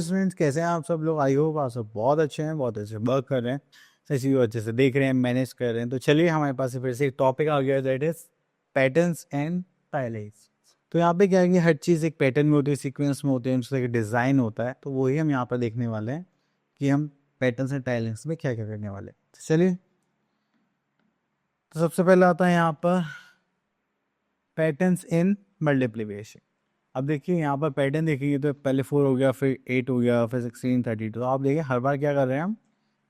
Students, कैसे हैं आप सब लोग? आई होप आप सब बहुत अच्छे हैं, बहुत अच्छे वर्क कर रहे हैं, सही चीज़ अच्छे से देख रहे हैं, मैनेज कर रहे हैं। तो चलिए हमारे पास फिर से एक टॉपिक आ गया, that is patterns and tilings. तो यहाँ पे क्या है कि हर चीज़ एक पैटर्न में होती है, सीक्वेंस में होती है, उसका एक डिज़ाइन होता है। तो वही हम यहाँ पर देखने वाले हैं कि हम पैटर्न्स एंड टाइलिंग्स में क्या क्या करने वाले हैं। तो चलिए, तो सबसे पहले आता है यहाँ पर पैटर्न्स इन मल्टीप्लिकेशन। अब देखिए यहाँ पर पैटर्न देखेंगे तो पहले 4 हो गया, फिर 8 हो गया, फिर 16, 32। तो आप देखिए हर बार क्या कर रहे हैं हम,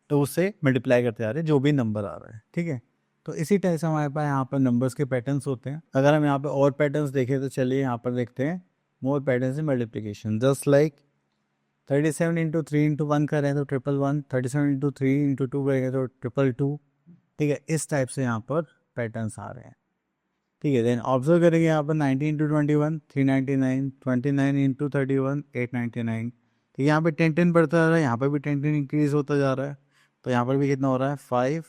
तो उससे मल्टीप्लाई करते जा रहे हैं जो भी नंबर आ रहा है, ठीक है। तो इसी टाइप से हमारे पास यहाँ पर नंबर्स के पैटर्न्स होते हैं। अगर हम यहाँ पे और पैटर्न्स देखें तो चलिए यहाँ पर देखते हैं more patterns in multiplication. Just like 37 into 3 into 1 करें तो 111, 37 इंटू 3 इंटू 2 करेंगे तो 222, ठीक है। इस टाइप से यहाँ पर पैटर्न्स आ रहे हैं, ठीक है। देन ऑब्जर्व करेंगे यहाँ पर 90 इंटू 21 399, 29 इंटू 31 899, ठीक है। यहाँ पे 10 बढ़ता जा रहा है, यहाँ पर भी 10 इंक्रीज होता जा रहा है। तो यहाँ पर भी कितना हो रहा है 5,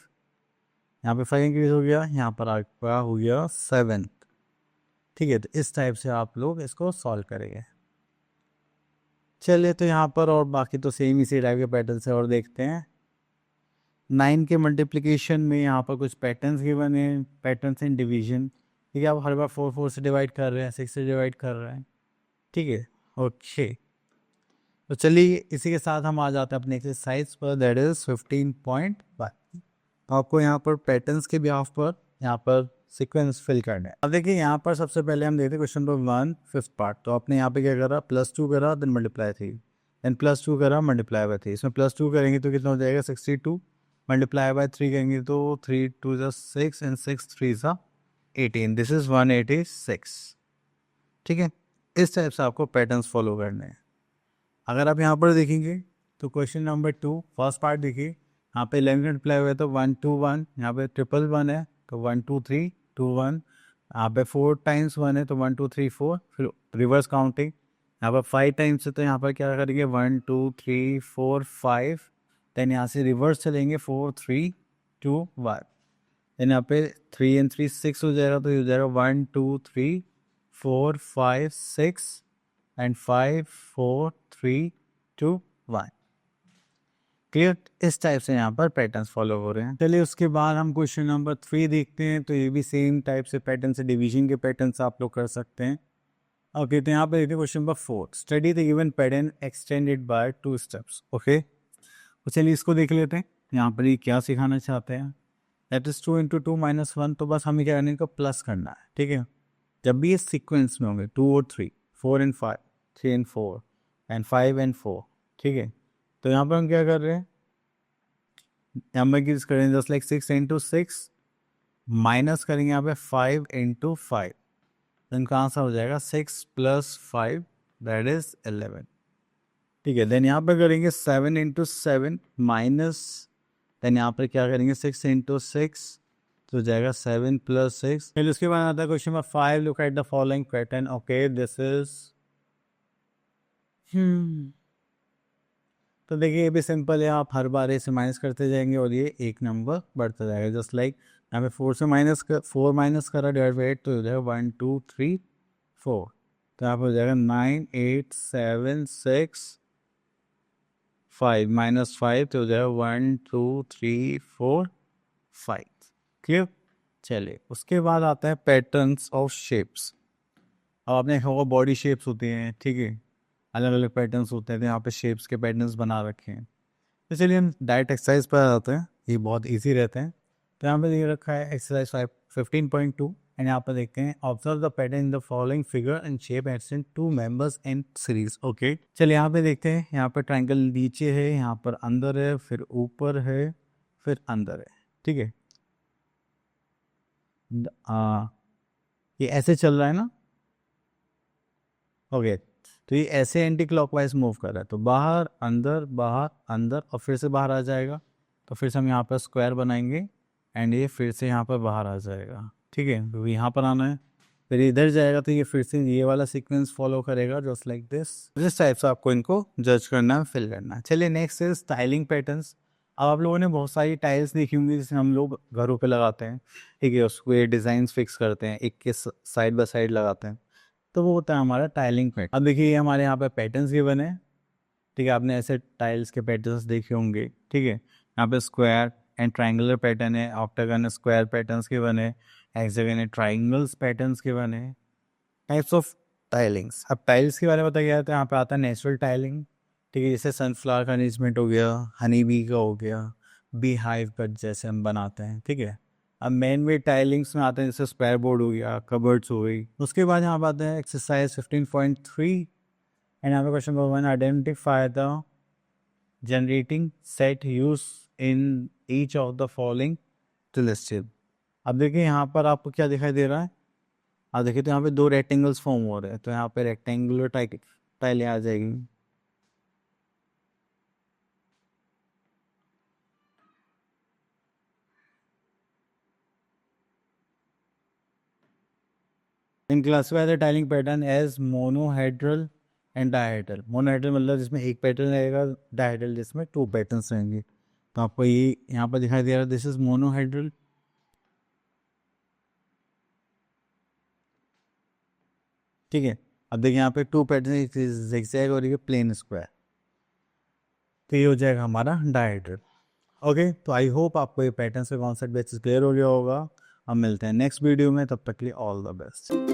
यहाँ पे 5 इंक्रीज हो गया, यहाँ पर आपका हो गया 7, ठीक है। तो इस टाइप से आप लोग इसको सॉल्व करेंगे। चलिए, तो यहाँ पर और बाकी तो सेम इसी टाइप के पैटर्न से और देखते हैं। 9 के मल्टीप्लिकेशन में यहाँ पर कुछ पैटर्न्स गिवन है, पैटर्न्स इन डिवीजन, ठीक है। आप हर बार 4 से डिवाइड कर रहे हैं, 6 से डिवाइड कर रहे हैं, ठीक है। ओके, तो चलिए इसी के साथ हम आ जाते हैं अपने एक्सरसाइज पर, दैट इज 15.1। तो आपको यहाँ पर पैटर्न्स के बिहाफ पर यहाँ पर सीक्वेंस फिल करना है। अब देखिए यहाँ पर सबसे पहले हम देखते हैं क्वेश्चन नंबर 1 5th पार्ट। तो आपने यहाँ पे क्या करा, +2 करा, देन मल्टीप्लाई 3, देन +2 करा, मल्टीप्लाई बाय 3। इसमें +2 करेंगे तो कितना हो जाएगा 62, मल्टीप्लाई बाय 3 करेंगे तो 3 2 6 एंड 6 3 18, दिस इज 186, ठीक है। इस टाइप से आपको पैटर्न्स फॉलो करने हैं। अगर आप यहाँ पर देखेंगे तो क्वेश्चन नंबर 2 फर्स्ट पार्ट देखिए, यहाँ पे 11 मल्टीप्लाई हुआ है तो 1 2 1, यहाँ पे 1 है तो 1 2 3 2 1, यहाँ पे 4 टाइम्स 1 है तो 1 2 3 4, फिर रिवर्स काउंटिंग। यहाँ पर 5 टाइम्स है तो यहाँ पर क्या करेंगे 1 2 3 4 5, देन यहाँ से रिवर्स चलेंगे 4 3 2 1, देन यहाँ पे 3 एंड 3 6 हो जाएगा, तो ये हो जाएगा 1 2 3 4 5 6 एंड 5 4 3 2 1, क्लियर। इस टाइप से यहाँ पर पैटर्न्स फॉलो हो रहे हैं। चलिए उसके बाद हम क्वेश्चन नंबर 3 देखते हैं। तो ये भी सेम टाइप से पैटर्न से डिवीजन के पैटर्न्स आप लोग कर सकते हैं। ओके, तो यहाँ पे देखते हैं question number 4, study the given pattern extended by 2 steps. Okay, तो चलिए इसको देख लेते हैं। यहाँ पर ये क्या सिखाना चाहते हैं, दैट इज 2 इंटू 2 माइनस 1। तो बस हमें क्या करना है, इनको प्लस करना है, ठीक है। जब भी ये सीक्वेंस में होंगे 2 और 3, 4 एंड 5, 3 एंड 4 एंड 5 एंड 4, ठीक है। तो यहाँ पर हम क्या कर रहे हैं, यहाँ पर किस करेंगे जस्ट लाइक 6 इंटू 6 माइनस करेंगे यहाँ पे 5 इंटू 5, देन कहाँ सा हो जाएगा 6 प्लस 5 दैट इज 11, ठीक है। देन यहाँ पर करेंगे 7 इंटू 7 माइनस, देन यहाँ पर क्या करेंगे 6 इंटू 6 तो हो जाएगा 7 प्लस 6। फिर उसके बाद आता है question number 5, look at the following pattern. Okay, this is तो देखिए ये भी सिंपल है, आप हर बार इसे माइनस करते जाएंगे और ये एक नंबर बढ़ता जाएगा। जस्ट लाइक यहाँ पे 4 से फोर माइनस करा डिवाइड बाई 8 तो हो जाएगा 1 2 3 4, तो यहाँ पर हो जाएगा 9 8 7 6 5 माइनस 5 तो हो जाएगा 1 2 3 4 5, क्लियर। चलिए उसके बाद आता है पैटर्न्स ऑफ शेप्स। अब आपने देखा होगा बॉडी शेप्स होती हैं, ठीक है, अलग अलग पैटर्न्स होते हैं। तो यहाँ पे शेप्स के पैटर्न्स बना रखे हैं। तो चलिए हम डायरेक्ट एक्सरसाइज पर आते हैं, ये बहुत इजी रहते हैं। तो यहाँ पे दे रखा है एक्सरसाइज 15.2 एंड यहाँ पर देखते हैं observe the pattern in the following figure and shape and 2 members in series. Okay, चलिए यहाँ पे देखते हैं, यहाँ पे ट्राइंगल नीचे है, यहाँ पर अंदर है, फिर ऊपर है, फिर अंदर है, ठीक है। ये ऐसे चल रहा है ना, ओके। तो ये ऐसे एंटी क्लॉकवाइज मूव कर रहा है, तो बाहर अंदर और फिर से बाहर आ जाएगा। तो फिर से हम यहाँ पर स्क्वायर बनाएंगे एंड ये फिर से यहाँ पर बाहर आ जाएगा, ठीक है। तो यहाँ पर आना है, फिर इधर जाएगा तो ये फिर से ये वाला सीक्वेंस फॉलो करेगा जस्ट लाइक दिस टाइप से आपको इनको जज करना है, फिल करना है। चलिए नेक्स्ट इज टाइलिंग पैटर्न्स। अब आप लोगों ने बहुत सारी टाइल्स देखी होंगी जिसे हम लोग घरों पे लगाते हैं, ठीक है। उसको ये डिज़ाइन फिक्स करते हैं, एक के साइड बाय साइड लगाते हैं, तो वो होता है हमारा टाइलिंग पैटर्न। अब देखिए हमारे यहाँ पे पैटर्न्स गिवन है, ठीक है, आपने ऐसे टाइल्स के पैटर्न्स देखे होंगे। ठीक है, यहाँ पे स्क्वायर एंड ट्राइंगुलर पैटर्न है, ऑक्टागन स्क्वायर पैटर्न्स के बने, हेक्सागन ट्राइंगल्स पैटर्न्स के बने, टाइप्स ऑफ टाइलिंग्स। अब टाइल्स के बारे में बताया जाता है, यहाँ पे आता है नेचुरल टाइलिंग। ठीक है, जैसे सनफ्लावर का अरेंजमेंट हो गया, हनी बी का हो गया, बी हाइव का जैसे हम बनाते हैं। ठीक है, अब मेन मेड टाइलिंग्स में आते हैं जैसे स्क्वायर बोर्ड हो गया, कबर्ड्स हो गई। उसके बाद यहाँ पे आते हैं एक्सरसाइज 15.3 एंड यहाँ पे question number 1, identify the generating set use in each of the following to listed. अब देखिए यहाँ पर आपको क्या दिखाई दे रहा है, आप देखिए तो यहाँ पे दो रेक्टेंगल्स फॉर्म हो रहे हैं, तो यहाँ पे रेक्टेंगुलर टाइलें आ जाएगी। In classify the tiling pattern as monohedral and dihedral. Monohedral मतलब जिसमें एक पैटर्न रहेगा, डायहेड्रल जिसमें टू पैटर्न्स रहेंगे। तो आपको ये यहाँ पर दिखाई दे रहा है, दिस इज मोनोहेड्रल। ठीक है, अब देखिए यहाँ पे टू पैटर्न, जिगजैग और ये प्लेन स्क्वायर, तो ये हो जाएगा हमारा डायहेड्रल। ओके, तो आई होप आपको ये पैटर्न से कॉन्सेप्ट बेसिस क्लियर हो गया होगा। अब मिलते हैं नेक्स्ट वीडियो में, तब तक के लिए ऑल द बेस्ट।